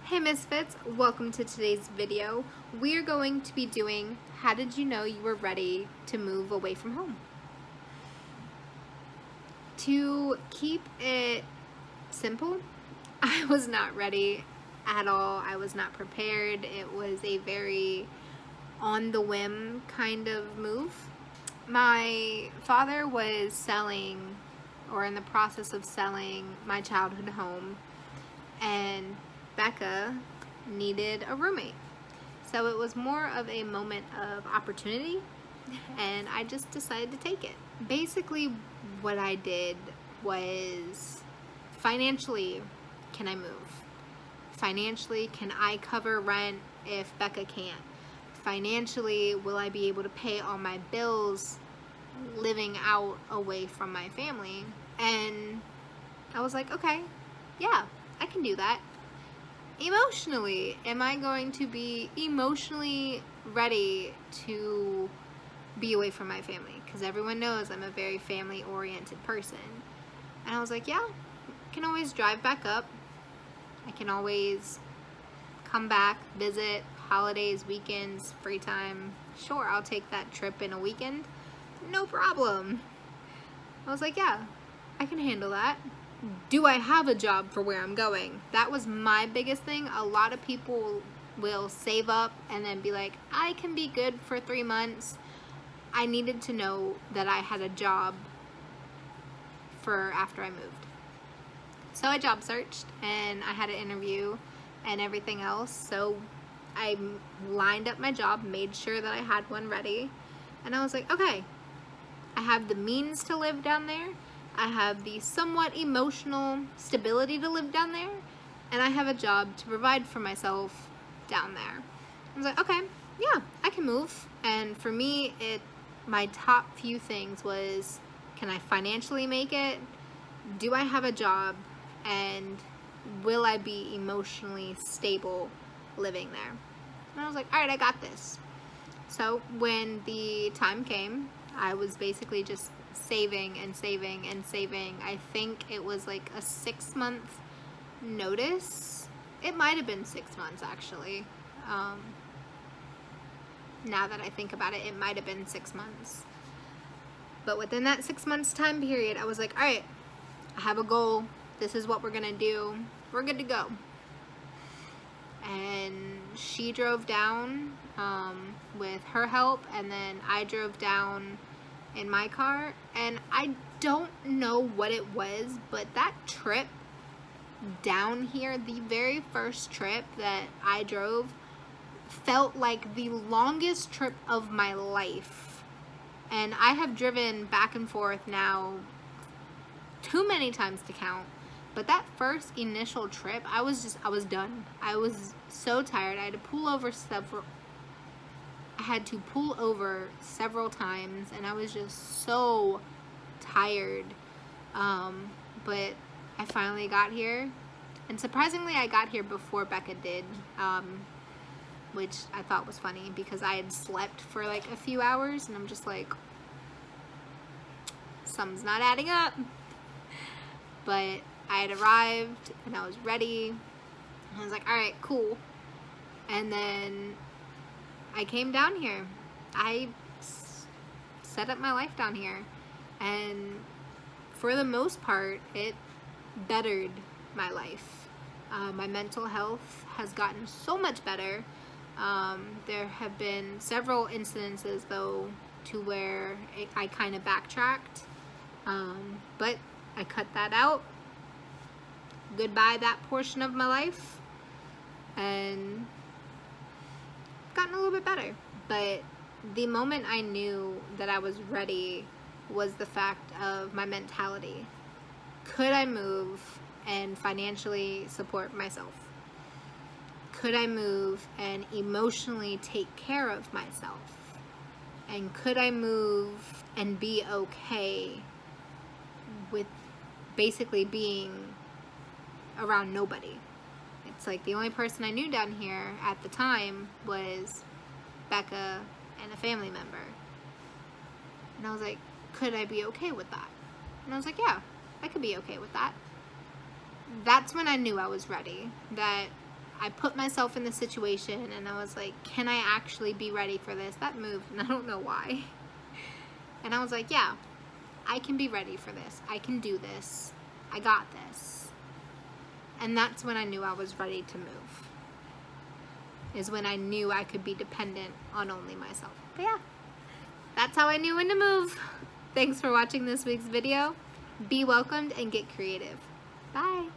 Hey Misfits, welcome to today's video. We're going to be doing how did you know you were ready to move away from home? To keep it simple, I was not ready at all. I was not prepared. It was a very on the whim kind of move. My father was selling or in the process of selling my childhood home, and Becca needed a roommate. So it was more of a moment of opportunity, and I just decided to take it. Basically, what I did was financially, can I move? Financially, can I cover rent if Becca can't? Financially, will I be able to pay all my bills living out away from my family? And I was like, okay, yeah, I can do that. Emotionally, am I going to be emotionally ready to be away from my family? Because everyone knows I'm a very family-oriented person. And I was like, yeah, I can always drive back up. I can always come back, visit, holidays, weekends, free time. Sure, I'll take that trip in a weekend. No problem. I was like, yeah, I can handle that. Do I have a job for where I'm going? That was my biggest thing. A lot of people will save up and then be like, I can be good for 3 months. I needed to know that I had a job for after I moved. So I job searched and I had an interview and everything else. So I lined up my job, made sure that I had one ready. And I was like, okay, I have the means to live down there. I have the somewhat emotional stability to live down there, and I have a job to provide for myself down there. I was like, okay, yeah, I can move. And for me, my top few things was, can I financially make it? Do I have a job? And will I be emotionally stable living there? And I was like, all right, I got this. So when the time came, I was basically just saving and saving and saving. I think it was like a 6-month notice. It might have been 6 months actually. Now that I think about it, it might have been 6 months. But within that 6 months time period, I was like, all right, I have a goal. This is what we're gonna do. We're good to go. And she drove down with her help, and then I drove down in my car, and I don't know what it was, but that trip down here, the very first trip that I drove, felt like the longest trip of my life. And I have driven back and forth now too many times to count, but that first initial trip, I was done. I was so tired. I had to pull over several times, and I was just so tired. But I finally got here, and surprisingly I got here before Becca did, which I thought was funny because I had slept for like a few hours, and I'm just like, something's not adding up. But I had arrived and I was ready. I was like, all right, cool. And then I came down here. I set up my life down here, and for the most part, it bettered my life. My mental health has gotten so much better. There have been several incidences, though, to where I kind of backtracked, but I cut that out. Goodbye that portion of my life, and gotten a little bit better. But the moment I knew that I was ready was the fact of my mentality. Could I move and financially support myself? Could I move and emotionally take care of myself? And could I move and be okay with basically being around nobody? It's like the only person I knew down here at the time was Becca and a family member. And I was like, could I be okay with that? And I was like, yeah, I could be okay with that. That's when I knew I was ready, that I put myself in the situation and I was like, can I actually be ready for this? That moved, and I don't know why. And I was like, yeah, I can be ready for this. I can do this. I got this. And that's when I knew I was ready to move. Is when I knew I could be dependent on only myself. But yeah, that's how I knew when to move. Thanks for watching this week's video. Be welcomed and get creative. Bye.